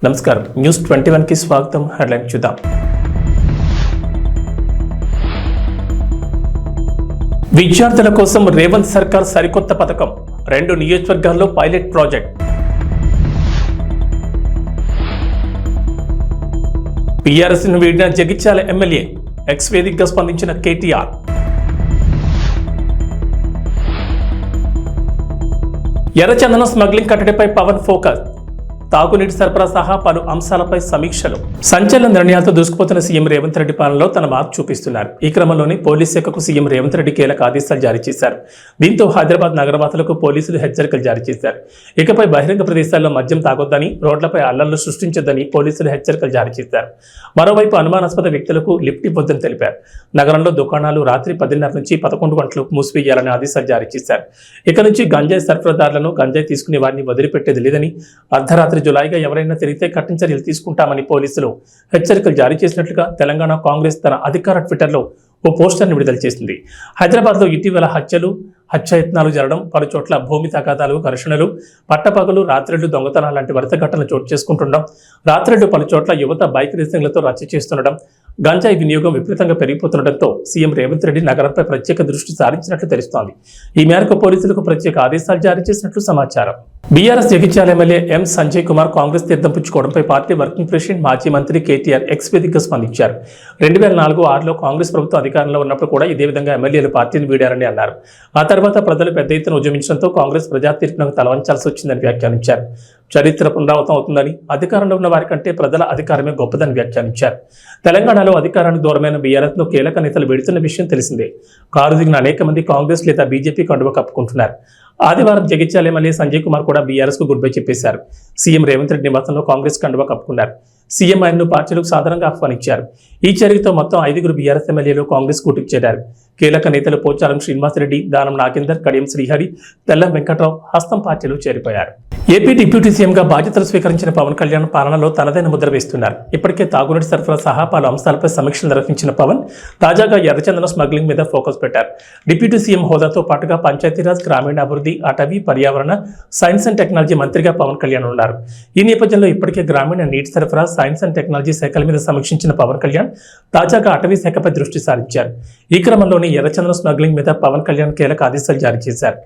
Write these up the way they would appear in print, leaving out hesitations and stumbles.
నమస్కారం న్యూస్ 21 కి స్వాగతం. హెడ్లైన్ చూద్దాం. విద్యార్థుల కోసం రేవంత్ సర్కార్ సరికొత్త పథకం, 2 నియోజకవర్గాల్లో పైలట్ ప్రాజెక్ట్. బీఆర్ఎస్ ను వీడిన జగిత్యాల ఎమ్మెల్యే, ఎక్స్ వేదికగా స్పందించిన కేటీఆర్. ఎర్రచందనం స్మగ్లింగ్ కట్టడిపై పవన్ ఫోకస్, తాగునీటి సరఫరా సహా పలు అంశాలపై సమీక్షలు. సంచలన నిర్ణయాలతో దూసుకుపోతున్న సీఎం రేవంత్ రెడ్డి పాలనలో తన మార్పు చూపిస్తున్నారు. ఈ క్రమంలోనే పోలీస్ శాఖకు సీఎం రేవంత్ రెడ్డి కీలక ఆదేశాలు జారీ చేశారు. దీంతో హైదరాబాద్ నగరవాసులకు పోలీసులు హెచ్చరికలు జారీ చేశారు. ఇకపై బహిరంగ ప్రదేశాల్లో మద్యం తాగొద్దని, రోడ్లపై అల్లర్లు సృష్టించొద్దని పోలీసులు హెచ్చరికలు జారీ చేశారు. మరోవైపు అనుమానాస్పద వ్యక్తులకు లిఫ్ట్ ఇవ్వొద్దని తెలిపారు. నగరంలో దుకాణాలు రాత్రి 10:30 నుంచి 11 గంటలకు మూసివేయాలని ఆదేశాలు జారీ చేశారు. ఇక నుంచి గంజాయి సరఫరాదారులను, గంజాయి తీసుకునే వారిని వదిలిపెట్టేది లేదని, అర్ధరాత్రి జులైగా ఎవరైనా తిరిగితే కఠిన చర్యలు తీసుకుంటామని పోలీసులు హెచ్చరికలు జారీ చేసినట్లుగా తెలంగాణ కాంగ్రెస్ తన అధికార ట్విట్టర్లో ఓ పోస్టర్ని విడుదల చేసింది. హైదరాబాద్లో ఇటీవల హత్యాయత్నాలు జరగడం, పలు చోట్ల భూమి తగాదాలు, ఘర్షణలు, పట్టపగలు, రాత్రిళ్లు దొంగతనాలు లాంటి వరుస ఘటనలు చోటు చేసుకుంటుండడం, రాత్రిళ్లు పలు చోట్ల యువత బైక్ రేసింగ్లతో రచ్చ చేస్తుండడం, గంజాయి వినియోగం విపరీతంగా పెరిగిపోతుండటంతో సీఎం రేవంత్ రెడ్డి నగరంపై ప్రత్యేక దృష్టి సారించినట్లు తెలుస్తోంది. ఈ మేరకు పోలీసులకు ప్రత్యేక ఆదేశాలు జారీ చేసినట్లు సమాచారం. బీఆర్ఎస్ జగిత్యాల ఎమ్మెల్యే ఎం సంజయ్ కుమార్ కాంగ్రెస్ తీర్థం పుచ్చుకోవడంపై పార్టీ వర్కింగ్ ప్రెసిడెంట్, మాజీ మంత్రి కేటీఆర్ ఎక్స్ వేదికగా స్పందించారు. 2004-6లో కాంగ్రెస్ ప్రభుత్వం అధికారంలో ఉన్నప్పుడు కూడా ఇదే విధంగా ఎమ్మెల్యేలు పార్టీని వీడారని అన్నారు. ఆ తర్వాత ప్రజలు పెద్ద ఎత్తున ఉద్యమించడంతో కాంగ్రెస్ ప్రజా తీర్పునకు తలవంచాల్సి వచ్చిందని వ్యాఖ్యానించారు. చరిత్ర పునరావృతం అవుతుందని, అధికారంలో ఉన్న వారి కంటే ప్రజల అధికారమే గొప్పదని వ్యాఖ్యానించారు. తెలంగాణలో అధికారానికి దూరమైన బీఆర్ఎస్ ను కీలక నేతలు వెడుతున్న విషయం తెలిసిందే. కారు దిగిన అనేక మంది కాంగ్రెస్ లేదా బీజేపీ కండువ కప్పుకుంటున్నారు. ఆదివారం జగిత్యాల ఎమ్మెల్యే సంజయ్ కుమార్ కూడా బీఆర్ఎస్ కు గుడ్ బై చెప్పేశారు. సీఎం రేవంత్ రెడ్డి నివాసంలో కాంగ్రెస్ కండువ కప్పుకున్నారు. సీఎం ఆయన్ను పార్టీలకు సాధారణంగా ఆహ్వానించారు. ఈ చర్యతో మొత్తం 5 బీఆర్ఎస్ ఎమ్మెల్యేలు కాంగ్రెస్ కూటికి చేరారు. కీలక నేతలు పోచారం శ్రీనివాసరెడ్డి, దానం నాగేందర్, కడియం శ్రీహరి, తెల్లం వెంకట్రావు హస్తం పార్టీలో చేరిపోయారు. ఏపీ డిప్యూటీ సీఎంగా బాధ్యతలు స్వీకరించిన పవన్ కళ్యాణ్ పాలనలో తనదైన ముద్ర వేస్తున్నారు. ఇప్పటికే తాగునీటి సరఫరా సహా పలు అంశాలపై సమీక్షలు నిర్వహించిన పవన్ తాజాగా ఎర్రచందనం స్మగ్లింగ్ మీద ఫోకస్ పెట్టారు. డిప్యూటీ సీఎం హోదాతో పాటుగా పంచాయతీరాజ్, గ్రామీణాభివృద్ధి, అటవీ, పర్యావరణ, సైన్స్ అండ్ టెక్నాలజీ మంత్రిగా పవన్ కళ్యాణ్ ఉన్నారు. ఈ నేపథ్యంలో ఇప్పటికే గ్రామీణ నీటి సరఫరా, సైన్స్ అండ్ టెక్నాలజీ శాఖల మీద సమీక్షించిన పవన్ కళ్యాణ్ తాజాగా అటవీ శాఖపై దృష్టి సారించారు. ఈ క్రమంలోనే ఎర్రచందనం స్మగ్లింగ్ మీద పవన్ కళ్యాణ్ కీలక ఆదేశాలు జారీ చేశారు.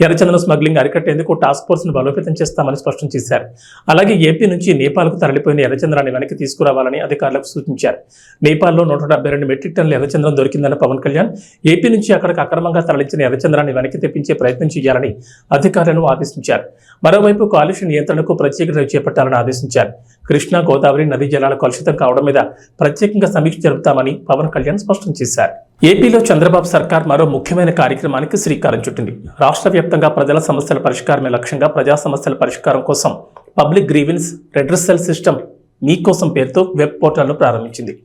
ఎర్రచందనం స్మగ్లింగ్ అరికట్టేందుకు టాస్క్ ఫోర్స్ ను బలోపేతం చేస్తామని స్పష్టం చేశారు. అలాగే ఏపీ నుంచి నేపాల్కు తరలిపోయిన ఎర్రచంద్రాన్ని వెనక్కి తీసుకురావాలని అధికారులకు సూచించారు. నేపాల్లో 172 మెట్రిక్ టన్నుల ఎర్రచంద్రం దొరికిందన్న పవన్ కళ్యాణ్ ఏపీ నుంచి అక్కడికి అక్రమంగా తరలించిన ఎర్రచంద్రాన్ని వెనక్కి తెప్పించే ప్రయత్నం చేయాలని అధికారులను ఆదేశించారు. మరోవైపు కాలుష్య నియంత్రణకు ప్రత్యేక డ్రైవ్ చేపట్టాలని ఆదేశించారు. కృష్ణా, గోదావరి నదీ జలాల కలుషితం కావడం మీద ప్రత్యేకంగా సమీక్ష జరుపుతామని పవన్ కళ్యాణ్ స్పష్టం చేశారు. ఏపీలో చంద్రబాబు సర్కార్ మరో ముఖ్యమైన కార్యక్రమానికి శ్రీకారం చుట్టింది. రాష్ట్ర వ్యాప్తంగా ప్రజల సమస్యల పరిష్కారమే లక్ష్యంగా ప్రజా సమస్యల పరిష్కారం కోసం పబ్లిక్ గ్రీవెన్స్ రెడ్రెసల్ సిస్టమ్ మీకోసం పేరుతో వెబ్ పోర్టల్ను ప్రారంభించింది.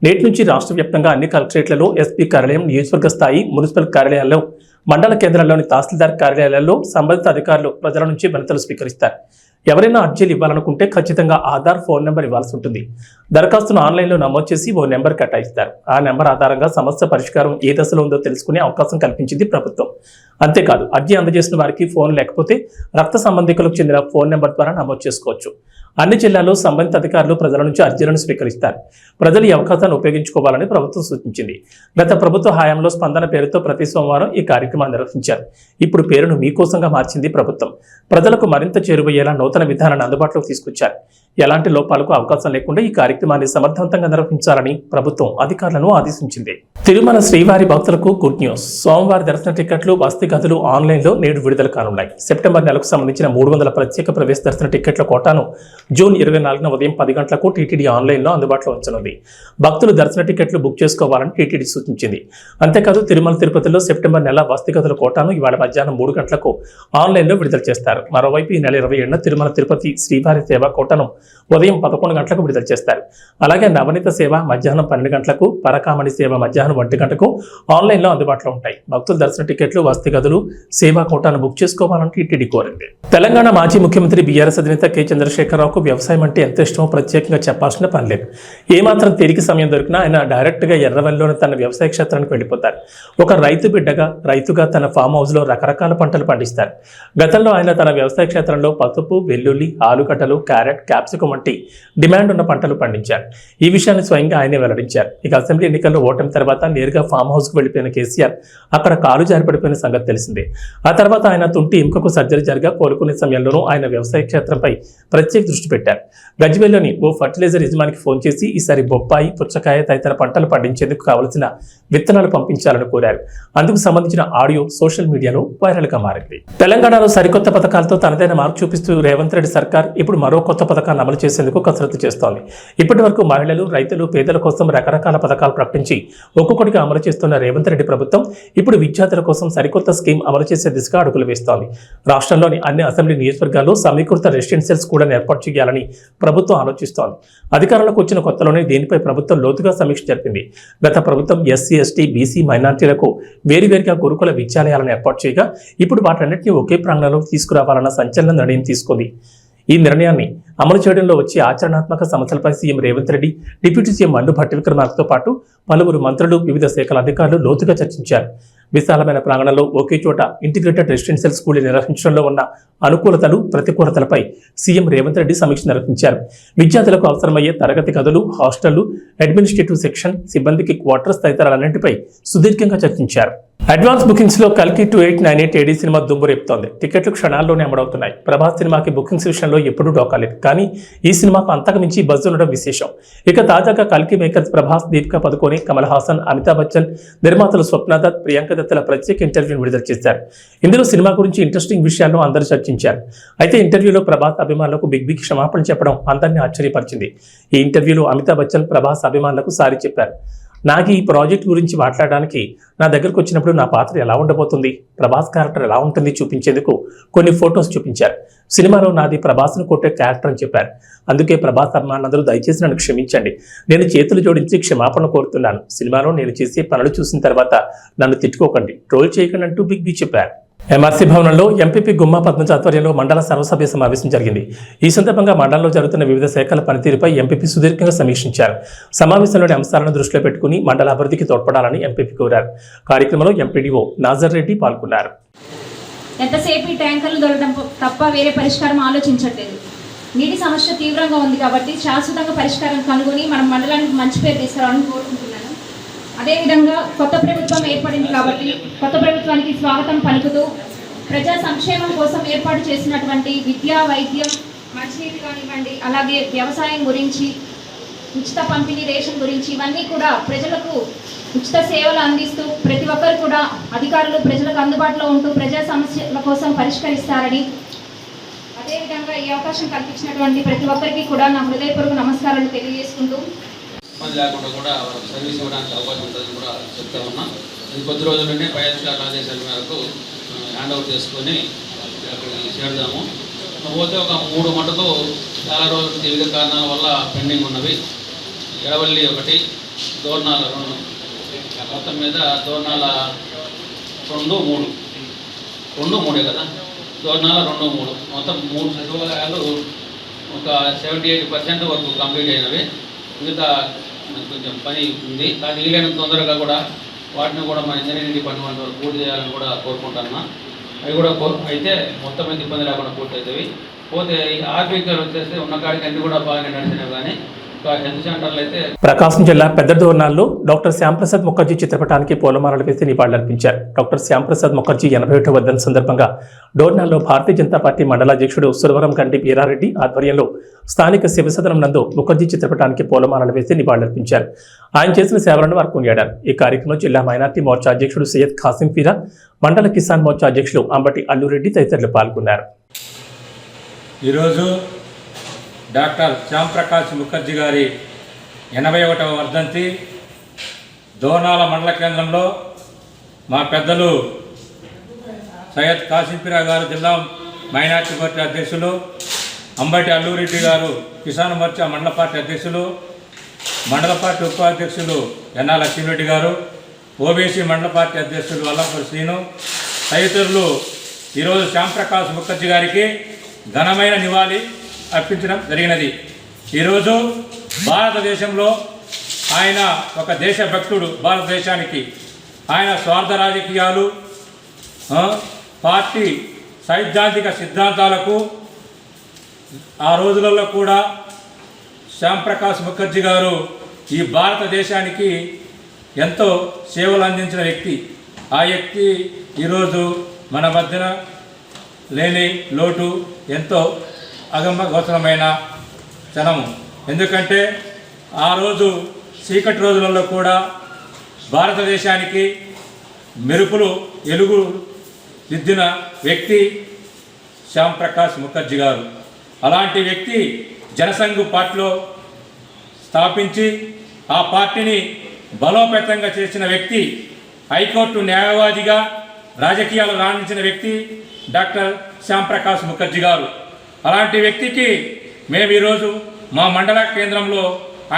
నేటి నుంచి రాష్ట్ర వ్యాప్తంగా అన్ని కలెక్టరేట్లలో, ఎస్పీ కార్యాలయం, నియోజకవర్గ స్థాయి మున్సిపల్ కార్యాలయాల్లో, మండల కేంద్రాల్లోని తహసీల్దార్ కార్యాలయాల్లో సంబంధిత అధికారులు ప్రజల నుంచి వినతులు స్వీకరిస్తారు. ఎవరైనా అర్జీలు ఇవ్వాలనుకుంటే ఖచ్చితంగా ఆధార్, ఫోన్ నెంబర్ ఇవ్వాల్సి ఉంటుంది. దరఖాస్తును ఆన్లైన్లో నమోదు చేసి ఓ నెంబర్ కేటాయిస్తారు. ఆ నెంబర్ ఆధారంగా సమస్య పరిష్కారం ఏ దశలో ఉందో తెలుసుకునే అవకాశం కల్పించింది ప్రభుత్వం. అంతేకాదు, అర్జీ అందజేసిన వారికి ఫోన్ లేకపోతే రక్త సంబంధికులకు చెందిన ఫోన్ నెంబర్ ద్వారా నమోదు చేసుకోవచ్చు. అన్ని జిల్లాల్లో సంబంధిత అధికారులు ప్రజల నుంచి అర్జీలను స్వీకరిస్తారు. ప్రజలు ఈ అవకాశాన్ని ఉపయోగించుకోవాలని ప్రభుత్వం సూచించింది. గత ప్రభుత్వ హయాంలో స్పందన పేరుతో ప్రతి సోమవారం ఈ కార్యక్రమాన్ని నిర్వహించారు. ఇప్పుడు పేరును మీకోసంగా మార్చింది ప్రభుత్వం. ప్రజలకు మరింత చేరువయ్యేలా నూతన విధానాన్ని అందుబాటులోకి తీసుకొచ్చారు. ఎలాంటి లోపాలకు అవకాశం లేకుండా ఈ కార్యక్రమాన్ని సమర్థవంతంగా నిర్వహించాలని ప్రభుత్వం అధికారులను ఆదేశించింది. తిరుమల శ్రీవారి భక్తులకు గుడ్ న్యూస్. సోమవారం దర్శన టికెట్లు, వసతి గదులు ఆన్లైన్లో నేడు విడుదల కానున్నాయి. సెప్టెంబర్ నెలకు సంబంధించిన 300 ప్రత్యేక ప్రవేశ దర్శన టికెట్ల కోటాను జూన్ 24న ఉదయం 10 గంటలకు టీటీడీ ఆన్లైన్లో అందుబాటులో ఉంచనుంది. భక్తులు దర్శన టికెట్లు బుక్ చేసుకోవాలని టీటీడీ సూచించింది. అంతేకాదు, తిరుమల తిరుపతిలో సెప్టెంబర్ నెల వసతి గదుల కోటాను ఇవాళ మధ్యాహ్నం 3 గంటలకు ఆన్లైన్లో విడుదల చేస్తారు. మరోవైపు ఈ నెల 27న తిరుమల తిరుపతి శ్రీవారి సేవ కోటాను ఉదయం 11 గంటలకు విడుదల చేస్తారు. అలాగే నవనీత సేవ మధ్యాహ్నం 12 గంటలకు, పరకామణి సేవ మధ్యాహ్నం 1 గంటకు ఆన్లైన్లో అందుబాటులో ఉంటాయి. భక్తులు దర్శన టికెట్లు, వసతి గదులు, సేవా కోటాను బుక్ చేసుకోవాలని టీటీడీ కోరింది. తెలంగాణ మాజీ ముఖ్యమంత్రి బీఆర్ఎస్ అధినేత కె చంద్రశేఖరరావుకు వ్యవసాయం అంటే ఎంత ఇష్టమో ప్రత్యేకంగా చెప్పాల్సిన పని లేదు. ఏమాత్రం తిరిగి సమయం దొరికినా ఆయన డైరెక్ట్గా ఎర్రవల్లిలోని తన వ్యవసాయ క్షేత్రానికి వెళ్ళిపోతారు. ఒక రైతుగా తన ఫామ్ హౌస్లో రకరకాల పంటలు పండిస్తారు. గతంలో ఆయన తన వ్యవసాయ క్షేత్రంలో పసుపు, వెల్లుల్లి, ఆలుగడ్డలు, క్యారెట్, క్యాప్సికం క్యాప్సికం వంటి డిమాండ్ ఉన్న పంటలు పండించారు. ఈ విషయాన్ని స్వయంగా ఆయనే వెల్లడించారు. ఇక అసెంబ్లీ ఎన్నికల్లో ఓటమి తర్వాత నేరుగా ఫామ్ హౌస్కు వెళ్లిపోయిన కేసీఆర్ అక్కడ కాలు జారిపడిపోయిన సంగతి తెలిసిందే. ఆ తర్వాత ఆయన తుంటి ఎముకకు సర్జరీ జరగా కోలుకునే సమయంలోనూ ఆయన వ్యవసాయ క్షేత్రంపై ప్రత్యేక దృష్టి పెట్టారు. గజ్వేల్లోని ఓ ఫర్టిలైజర్ యజమానికి ఫోన్ చేసి ఈసారి బొప్పాయి, పుచ్చకాయ తదితర పంటలు పండించేందుకు కావలసిన విత్తనాలు పంపించాలని కోరారు. అందుకు సంబంధించిన ఆడియో సోషల్ మీడియాలో వైరల్ గా మారింది. తెలంగాణలో సరికొత్త పథకాలతో తనదైన మార్పు చూపిస్తూ రేవంత్ రెడ్డి సర్కార్ ఇప్పుడు మరో కొత్త పథకాన్ని అమలు చేసేందుకు కసరత్తు చేస్తోంది. ఇప్పటి వరకు మహిళలు, రైతులు, పేదల కోసం రకరకాల పథకాలు ప్రకటించి ఒక్కొక్కటిగా అమలు చేస్తున్న రేవంత్ రెడ్డి ప్రభుత్వం ఇప్పుడు విద్యార్థుల కోసం సరికొత్త స్కీమ్ అమలు చేసే దిశగా అడుగులు వేస్తోంది. రాష్ట్రంలోని అన్ని అసెంబ్లీ నియోజకవర్గాల్లో సమీకృత రెసిడెన్షియల్స్ కూడా ఏర్పాటు చేయాలని ప్రభుత్వం ఆలోచిస్తోంది. అధికారంలోకి వచ్చిన కొత్తలోనే దీనిపై ప్రభుత్వం లోతుగా సమీక్ష జరిపింది. గత ప్రభుత్వం ఎస్సీ, ఎస్టీ, బీసీ, మైనార్టీలకు వేరువేరుగా గురుకుల విద్యాలయాలను ఏర్పాటు చేయగా ఇప్పుడు వాటన్నింటినీ ఒకే ప్రాంగణంలో తీసుకురావాలన్న సంచలన నిర్ణయం తీసుకుంది. ఈ నిర్ణయాన్ని అమలు చేయడంలో వచ్చే ఆచరణాత్మక సమస్యలపై CM Revanth Reddy, deputy CM Mallu Bhatti విక్రమార్కతో పాటు పలువురు మంత్రులు, వివిధ శాఖల అధికారులు లోతుగా చర్చించారు. విశాలమైన ప్రాంగణంలో ఒకే చోట ఇంటిగ్రేటెడ్ రెసిడెన్షియల్ స్కూల్ నిర్వహించడంలో ఉన్న అనుకూలతలు, ప్రతికూలతలపై సీఎం రేవంత్ రెడ్డి సమీక్ష నిర్వహించారు. విద్యార్థులకు అవసరమయ్యే తరగతి గదులు, హాస్టళ్లు, అడ్మినిస్ట్రేటివ్ సెక్షన్, సిబ్బందికి క్వార్టర్స్ తదితరాలన్నింటిపై సుదీర్ఘంగా చర్చించారు. అడ్వాన్స్ బుకింగ్స్ లో కల్కి 2898 ఏడీ సినిమా దుమ్ము రేపుతోంది. టికెట్లు క్షణాల్లోనే అమలవుతున్నాయి. ప్రభాస్ సినిమాకి బుకింగ్స్ విషయంలో ఎప్పుడూ డోకాలేదు. కానీ ఈ సినిమాకు అంతకు మించి బజ్ ఉండడం విశేషం. ఇక తాజాగా కల్కి మేకర్స్ ప్రభాస్, దీపికా పదుకోని, కమల్ హాసన్, అమితాబ్ బచ్చన్, నిర్మాతలు స్వప్న దత్, ప్రియాంక దత్తుల ప్రత్యేక ఇంటర్వ్యూని విడుదల చేశారు. ఇందులో సినిమా గురించి ఇంట్రెస్టింగ్ విషయాలను అందరూ చర్చించారు. అయితే ఇంటర్వ్యూలో ప్రభాస్ అభిమానులకు బిగ్ క్షమాపణ చెప్పడం అందరినీ ఆశ్చర్యపరిచింది. ఈ ఇంటర్వ్యూలో అమితాబ్ బచ్చన్ ప్రభాస్ అభిమానులకు సారీ చెప్పారు. నాకు ఈ ప్రాజెక్ట్ గురించి మాట్లాడడానికి నా దగ్గరకు వచ్చినప్పుడు నా పాత్ర ఎలా ఉండబోతుంది, ప్రభాస్ క్యారెక్టర్ ఎలా ఉంటుంది చూపించేందుకు కొన్ని ఫొటోస్ చూపించారు. సినిమాలో నాది ప్రభాస్ను కొట్టే క్యారెక్టర్ అని చెప్పారు. అందుకే ప్రభాస్ అభిమానులందరూ దయచేసి నన్ను క్షమించండి. నేను చేతులు జోడించి క్షమాపణ కోరుతున్నాను. సినిమాలో నేను చేసే పనులు చూసిన తర్వాత నన్ను తిట్టుకోకండి, ట్రోల్ చేయకండి అంటూ బిగ్ బి చెప్పారు. ఎంఆర్సీ భవనంలో ఎంపీపీ గుమ్మా పద్మజ ఆధ్వర్యంలో మండల సర్వసభ్య సమావేశం జరిగింది. ఈ సందర్భంగా మండలంలో జరుగుతున్న వివిధ శాఖల పనితీరుపై ఎంపీపీ సుదీర్ఘంగా సమీక్షించారు. సమావేశంలోని అంశాలను దృష్టిలో పెట్టుకుని మండల అభివృద్ధికి తోడ్పడాలని ఎంపీపీ కోరారు. కార్యక్రమంలో ఎంపీడీఓ నాజర్ రెడ్డి పాల్గొన్నారు. ఎంతసేపు ట్యాంకర్లు దొరకడం తప్ప వేరే పరిష్కారం ఆలోచించట్లేదు. నీటి సమస్య తీవ్రంగా ఉంది కాబట్టి శాశ్వతంగా పరిష్కారం కనుగొని మనం మండలానికి మంచి పేరు తీసుకురావాలని కోరుకుంటున్నాను. అదేవిధంగా కొత్త ప్రభుత్వం ఏర్పడింది కాబట్టి కొత్త ప్రభుత్వానికి స్వాగతం పలుకుతూ ప్రజా సంక్షేమం కోసం ఏర్పాటు చేసినటువంటి విద్య, వైద్యం, మంచినీటి కానివ్వండి, అలాగే వ్యవసాయం గురించి, ఉచిత పంపిణీ రేషన్ గురించి ఇవన్నీ కూడా ప్రజలకు ఉచిత సేవలు అందిస్తూ ప్రతి ఒక్కరు కూడా అధికారులు ప్రజలకు అందుబాటులో ఉంటూ ప్రజా సమస్యల కోసం పరిష్కరిస్తారని, అదేవిధంగా ఈ అవకాశం కల్పించినటువంటి ప్రతి ఒక్కరికి కూడా నా హృదయపూర్వక నమస్కారాలు తెలియజేసుకుంటూ ఇబ్బంది లేకుండా కూడా సర్వీస్ ఇవ్వడానికి అవకాశం ఉంటుందని కూడా చెప్తా ఉన్నా. ఇది కొద్ది రోజుల్లోనే పై అధికారుల ఆదేశాల మేరకు హ్యాండ్ ఓవర్ చేసుకొని అక్కడికి చేరుదాము. పోతే ఒక 3 మటుకు చాలా రోజులు వివిధ కారణాల వల్ల పెండింగ్ ఉన్నవి. ఎడవల్లి 1, దోర్నాల 2, మొత్తం మీద దోర్నాల 2, 3 కదా, దోర్నాల 2, 3 మొత్తం 3 సచివాలయాలు ఒక 78% వరకు కంప్లీట్ అయినవి. మిగతా కొంచెం పని ఉంది. కానీ వీలైనంత తొందరగా కూడా వాటిని కూడా మన ఇంజనీరింగ్ డిపార్ట్మెంట్ వరకు పూర్తి చేయాలని కూడా కోరుకుంటున్నా. అవి కూడా అయితే మొత్తం మీద ఇబ్బంది లేకుండా పూర్తి అవుతాయి. పోతే ఆర్బీకర్ వచ్చేస్తే ఉన్న కాడికి అన్ని కూడా బాగానే నడిచినాయి. కానీ హెల్త్ సెంటర్లు అయితే ప్రకాశం జిల్లా పెద్ద దోర్నాల్లో డాక్టర్ శ్యాంప్రసాద్ ముఖర్జీ చిత్రపటానికి పూలమాలలు వేసి నివాళులర్పించారు. డాక్టర్ శ్యాంప్రసాద్ ముఖర్జీ 81వ వర్ధంతి సందర్భంగా డోర్నాల్లో భారతీయ జనతా పార్టీ మండల అధ్యక్షుడు సురవరం గంటి వీరారెడ్డి ఆధ్వర్యంలో స్థానిక శివసదనం నందు ముఖర్జీ చిత్రపటానికి పూలమాలలు వేసి నివాళులర్పించారు. ఆయన చేసిన సేవలను వారు కొనియాడారు. ఈ కార్యక్రమంలో జిల్లా మైనార్టీ మోర్చా అధ్యక్షుడు సయ్యద్ ఖాసిం ఫీరా, మండల కిసాన్ మోర్చా అధ్యక్షుడు అంబటి అల్లురెడ్డి తదితరులు పాల్గొన్నారు. ఈరోజు డాక్టర్ శ్యాంప్రకాష్ ముఖర్జీ గారి 81వ వర్ధంతి. దోర్నాల మండల కేంద్రంలో మా పెద్దలు సయ్యద్ కాసింపిరా గారు జిల్లా మైనార్టీ పార్టీ అధ్యక్షులు, అంబటి అల్లూరెడ్డి గారు కిసాన్ మోర్చా మండల పార్టీ అధ్యక్షులు, మండల పార్టీ ఉపాధ్యక్షులు ఎన్నా లక్ష్మీరెడ్డి గారు, ఓబీసీ మండల పార్టీ అధ్యక్షులు వల్లంపూడి శ్రీను తదితరులు ఈరోజు శ్యాంప్రకాష్ ముఖర్జీ గారికి ఘనమైన నివాళి అర్పించడం జరిగినది. ఈరోజు భారతదేశంలో ఆయన ఒక దేశభక్తుడు. భారతదేశానికి ఆయన స్వార్థ రాజకీయాలు, పార్టీ సైద్ధాంతిక సిద్ధాంతాలకు ఆ రోజులలో కూడా శ్యాంప్రకాష్ ముఖర్జీ గారు ఈ భారతదేశానికి ఎంతో సేవలు అందించిన వ్యక్తి. ఆ వ్యక్తి ఈరోజు మన మధ్యన లేని లోటు ఎంతో అగమ్యగోచరమైన క్షణము. ఎందుకంటే ఆ రోజు చీకటి రోజులలో కూడా భారతదేశానికి మెరుపులు ఎలుగు దిద్దిన వ్యక్తి శ్యాంప్రకాష్ ముఖర్జీ గారు. అలాంటి వ్యక్తి జనసంఘ్ పార్టీలో స్థాపించి ఆ పార్టీని బలోపేతంగా చేసిన వ్యక్తి, హైకోర్టు న్యాయవాదిగా రాజకీయాలు రాణించిన వ్యక్తి డాక్టర్ శ్యాంప్రకాష్ ముఖర్జీ గారు. అలాంటి వ్యక్తికి మేము ఈరోజు మా మండల కేంద్రంలో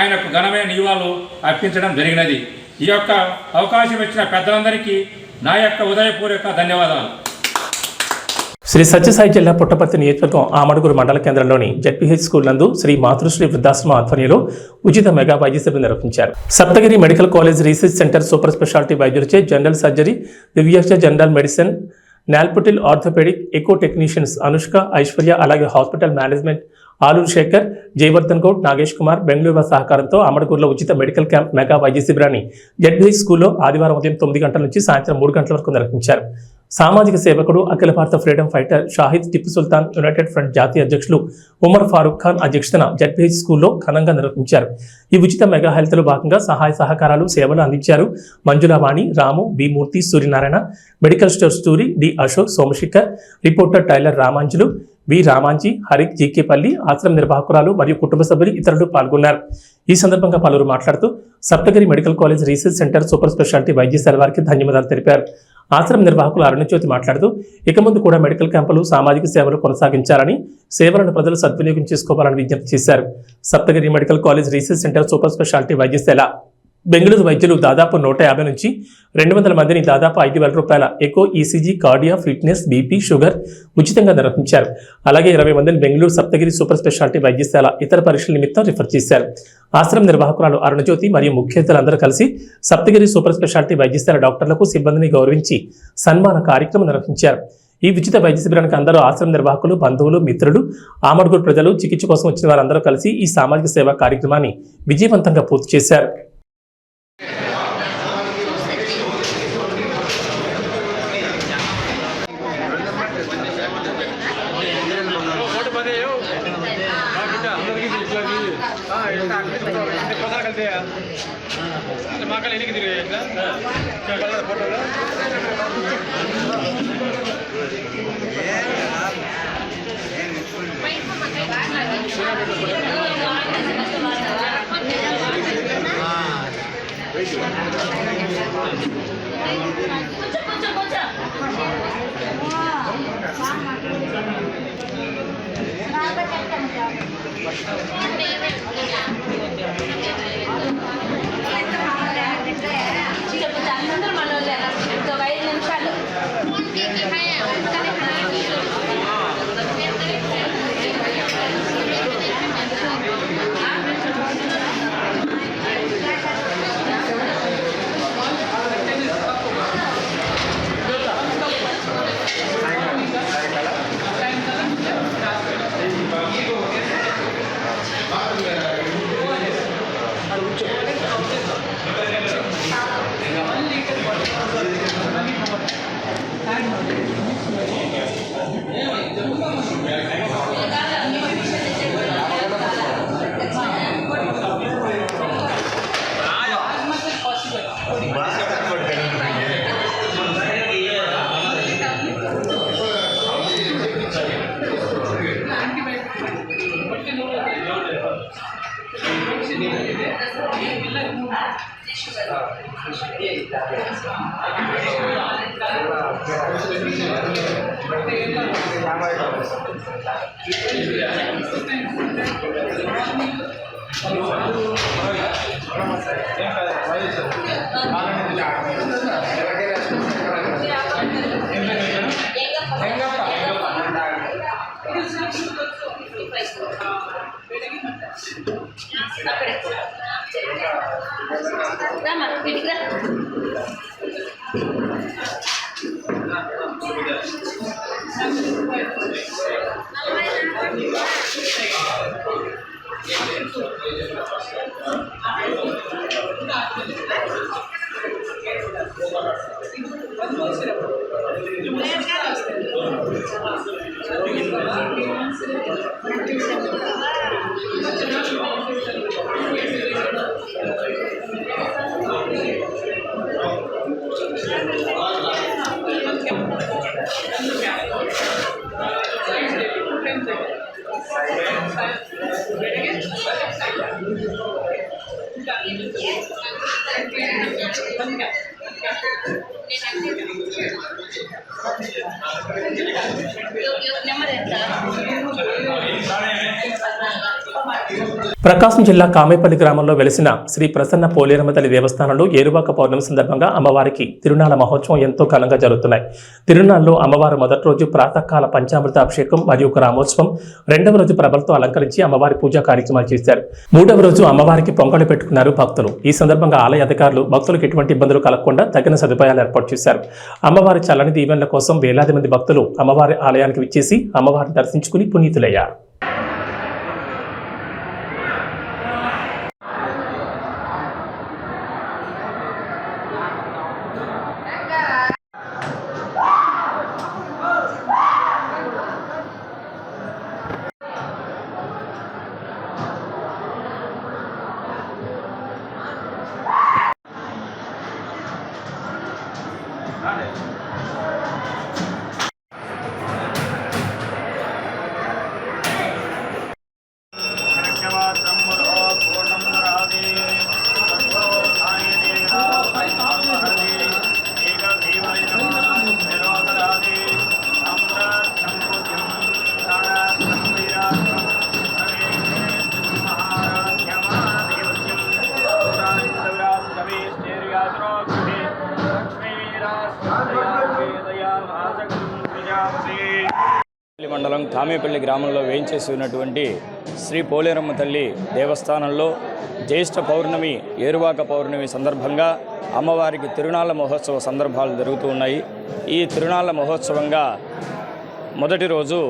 ఆయనకు ఘనమైన నివాళులు అర్పించడం జరిగినది. ఈ యొక్క అవకాశం ఇచ్చిన పెద్దలందరికీ నా యొక్క ఉదయపూర్వక ధన్యవాదాలు. శ్రీ సత్యసాయి జిల్లా పుట్టపర్తి నియోజకవర్గం ఆమడుగురు మండల కేంద్రంలోని జెడ్పీహెచ్ స్కూల్ నందు శ్రీ మాతృశ్రీ వృద్ధాశ్రమ ఆధ్వర్యంలో ఉచిత మెగా వైద్య శిబిరం నిర్వహించారు. Saptagiri medical college research centre super speciality వైద్యులచే general surgery, Divyaksha general medicine, నాల్పుటిల్ orthopaedic, echo technicians Anushka, Aishwarya, అలాగే హాస్పిటల్ మేనేజ్మెంట్ ఆలూరు శేఖర్, జయవర్ధన్ గౌడ్, నాగేష్ కుమార్, బెంగళూరు సహకారంతో అమడగూరులో ఉచిత మెడికల్ క్యాంప్ మెగా వైద్య శిబిరాన్ని జెడ్పీహెచ్ స్కూల్లో ఆదివారం ఉదయం 9 గంటల నుంచి సాయంత్రం 3 గంటల వరకు నిర్వహించారు. సామాజిక సేవకుడు, అఖిల భారత freedom fighter Shahid Tipu Sultan United front జాతీయ అధ్యక్షులు ఉమర్ ఫారూక్ ఖాన్ అధ్యక్షతన జెడ్పీహెచ్ స్కూల్లో ఘనంగా నిర్వహించారు. ఈ ఉచిత మెగా హెల్త్లో భాగంగా సహాయ సహకారాలు, సేవలు అందించారు. Manjulavani, Ramu, B Murthy, Suryanarayana, medical store story, D Ashok, Somashekhar, reporter tailor Ramanjulu, V Ramanji, హరిక్, జీకేపల్లి, ఆశ్రమ నిర్వాహకురాలు మరియు కుటుంబ సభ్యులు ఇతరులు పాల్గొన్నారు. ఈ సందర్భంగా పలువురు మాట్లాడుతూ Saptagiri medical college research centre super speciality వైద్యశాల వారికి ధన్యవాదాలు తెలిపారు. ఆశ్రమ నిర్వాహకులు అరుణజ్యోతి మాట్లాడుతూ ఇక ముందు కూడా మెడికల్ క్యాంపులు, సామాజిక సేవలు కొనసాగించాలని, సేవలను ప్రజలు సద్వినియోగం చేసుకోవాలని విజ్ఞప్తి చేశారు. Saptagiri medical college research centre super speciality వైద్యశాల బెంగళూరు వైద్యులు దాదాపు 150 నుంచి 200 మందిని దాదాపు 5,000 రూపాయల echo, ECG, cardia, fitness, BP, sugar ఉచితంగా నిర్వహించారు. అలాగే 20 మందిని బెంగళూరు సప్తగిరి సూపర్ స్పెషాలిటీ వైద్యశాల ఇతర పరీక్షల నిమిత్తం రిఫర్ చేశారు. ఆశ్రమ నిర్వాహకురాలు అరుణజ్యోతి మరియు ముఖ్య అతిథులందరూ కలిసి సప్తగిరి సూపర్ స్పెషాలిటీ వైద్యశాల డాక్టర్లకు, సిబ్బందిని గౌరవించి సన్మాన కార్యక్రమం నిర్వహించారు. ఈ ఉచిత వైద్య శిబిరానికి అందరూ ఆశ్రమ నిర్వాహకులు, బంధువులు, మిత్రులు, ఆమడుగురు ప్రజలు, చికిత్స కోసం వచ్చిన వారందరూ కలిసి ఈ సామాజిక సేవా కార్యక్రమాన్ని విజయవంతంగా పూర్తి చేశారు. ప్రకాశం జిల్లా కామేపల్లి గ్రామంలో వెలిసిన శ్రీ ప్రసన్న పోలేరమ్మ తల్లి దేవస్థానంలో ఏరువాక పౌర్ణమి సందర్భంగా అమ్మవారికి తిరునాళ్ల మహోత్సవం ఎంతో ఘనంగా జరుగుతున్నాయి. తిరునాళ్లలో అమ్మవారు మొదటి రోజు ప్రాతకాల పంచామృత అభిషేకం మరియు గ్రామోత్సవం, రెండవ రోజు ప్రభలతో అలంకరించి అమ్మవారి పూజా కార్యక్రమాలు చేశారు. మూడవ రోజు అమ్మవారికి పొంగలు పెట్టుకున్నారు భక్తులు. ఈ సందర్భంగా ఆలయ అధికారులు భక్తులకు ఎటువంటి ఇబ్బందులు కలగకుండా తగిన సదుపాయాలు ఏర్పాటు చేశారు. అమ్మవారి చల్లని దీవెనల కోసం వేలాది మంది భక్తులు అమ్మవారి ఆలయానికి విచ్చేసి అమ్మవారిని దర్శించుకుని పునీతులయ్యారు. మండలం కామేపల్లి గ్రామంలో వేయించేసి ఉన్నటువంటి శ్రీ పోలేరమ్మ తల్లి దేవస్థానంలో జ్యేష్ఠ పౌర్ణమి ఏరువాక పౌర్ణమి సందర్భంగా అమ్మవారికి తిరునాళ్ల మహోత్సవ సందర్భాలు జరుగుతూ ఉన్నాయి. ఈ తిరునాళ్ల మహోత్సవంగా మొదటి రోజు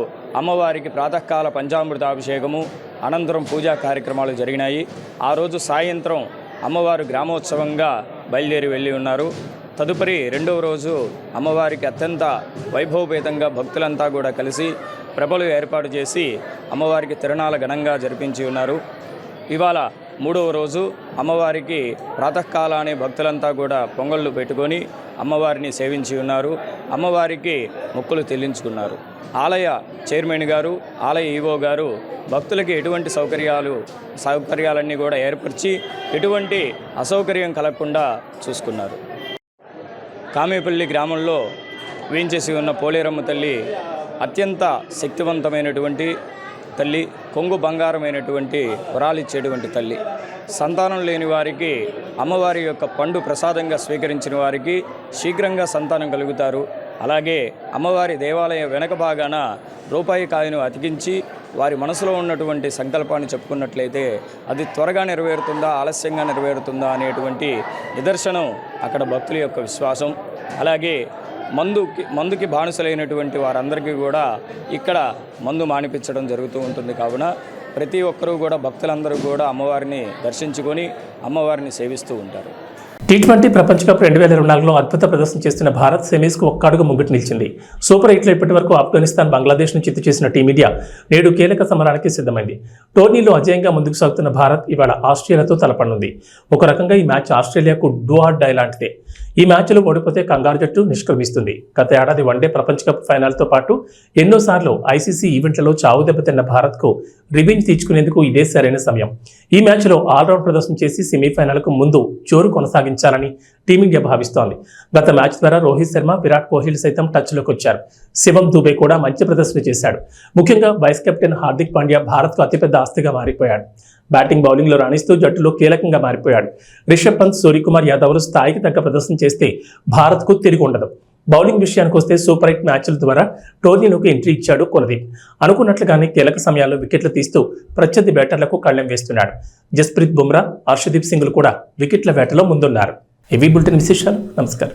అమ్మవారికి ప్రాతకాల పంచామృతాభిషేకము, అనంతరం పూజా కార్యక్రమాలు జరిగినాయి. ఆ రోజు సాయంత్రం అమ్మవారు గ్రామోత్సవంగా బయలుదేరి వెళ్ళి ఉన్నారు. తదుపరి రెండవ రోజు అమ్మవారికి అత్యంత వైభవపేతంగా భక్తులంతా కూడా కలిసి ప్రభలు ఏర్పాటు చేసి అమ్మవారికి తిరునాళ్ల ఘనంగా జరిపించి ఉన్నారు. ఇవాళ మూడవ రోజు అమ్మవారికి ప్రాతకాలానే భక్తులంతా కూడా పొంగళ్ళు పెట్టుకొని అమ్మవారిని సేవించి ఉన్నారు. అమ్మవారికి మొక్కులు చెల్లించుకున్నారు. ఆలయ చైర్మన్ గారు, ఆలయ ఈవో గారు భక్తులకి ఎటువంటి సౌకర్యాలన్నీ కూడా ఏర్పరిచి ఎటువంటి అసౌకర్యం కలగకుండా చూసుకున్నారు. కామేపల్లి గ్రామంలో వేయించేసి ఉన్న పోలేరమ్మ తల్లి అత్యంత శక్తివంతమైనటువంటి తల్లి, కొంగు బంగారమైనటువంటి వరాలిచ్చేటువంటి తల్లి. సంతానం లేని వారికి అమ్మవారి యొక్క పండు ప్రసాదంగా స్వీకరించిన వారికి శీఘ్రంగా సంతానం కలుగుతారు. అలాగే అమ్మవారి దేవాలయ వెనక భాగాన రూపాయి కాయను అతికించి వారి మనసులో ఉన్నటువంటి సంకల్పాన్ని చెప్పుకున్నట్లయితే అది త్వరగా నెరవేరుతుందా, ఆలస్యంగా నెరవేరుతుందా అనేటువంటి నిదర్శనం అక్కడ భక్తుల యొక్క విశ్వాసం. అలాగే మందుకి బానిసలైనటువంటి వారందరికీ కూడా ఇక్కడ మందు మానిపించడం జరుగుతూ ఉంటుంది. కావున ప్రతి ఒక్కరూ కూడా భక్తులందరూ కూడా అమ్మవారిని దర్శించుకొని అమ్మవారిని సేవిస్తూ ఉంటారు. T20 ప్రపంచ కప్ 2024లో అద్భుత ప్రదర్శన చేస్తున్న భారత్ సెమీస్కు ఒక్క అడుగు ముంగిటి నిలిచింది. సూపర్ 8లో ఇప్పటి వరకు ఆఫ్ఘనిస్తాన్, బంగ్లాదేశ్ను చిత్తు చేసిన టీమిండియా నేడు కీలక సమరానికి సిద్ధమైంది. టోర్నీలో అజేయంగా ముందుకు సాగుతున్న భారత్ ఇవాళ ఆస్ట్రేలియాతో తలపడనుంది. ఒక రకంగా ఈ మ్యాచ్ ఆస్ట్రేలియాకు డూ ఆర్ డై లాంటిదే. ఈ మ్యాచ్లో ఓడిపోతే కంగారు జట్టు నిష్క్రమిస్తుంది. గత ఏడాది వన్డే ప్రపంచ కప్ ఫైనల్తో పాటు ఎన్నోసార్లు ఐసీసీ ఈవెంట్లలో చావు దెబ్బతిన్న భారత్కు రివెంజ్ తీర్చుకునేందుకు ఇదే సరైన సమయం. ఈ మ్యాచ్లో ఆల్రౌండ్ ప్రదర్శన చేసి సెమీఫైనల్కు ముందు జోరు కొనసాగించాలని టీమిండియా భావిస్తోంది. గత మ్యాచ్ ద్వారా రోహిత్ శర్మ, విరాట్ కోహ్లీ సైతం టచ్లోకి వచ్చారు. శివం దుబే కూడా మంచి ప్రదర్శన చేశాడు. ముఖ్యంగా వైస్ కెప్టెన్ హార్దిక్ పాండ్యా భారత్కు అతిపెద్ద ఆస్తిగా మారిపోయాడు. బ్యాటింగ్, బౌలింగ్లో రాణిస్తూ జట్టులో కీలకంగా మారిపోయాడు. రిషబ్ పంత్, సూర్యకుమార్ యాదవ్లు స్థాయికి తగ్గ ప్రదర్శన చేస్తే భారత్కు తిరిగి ఉండదు. బౌలింగ్ విషయానికి వస్తే సూపర్ 8 మ్యాచ్ల ద్వారా టోర్నీలోకి ఎంట్రీ ఇచ్చాడు కులదీప్. అనుకున్నట్లుగానే కీలక సమయాల్లో వికెట్లు తీస్తూ ప్రత్యర్థి బ్యాటర్లకు కళ్లెం వేస్తున్నాడు. జస్ప్రీత్ బుమ్రా, హర్షదీప్ సింగ్లు కూడా వికెట్ల వేటలో ముందున్నారు. ఇవి బులెటిన్ విశేషాలు. నమస్కారం.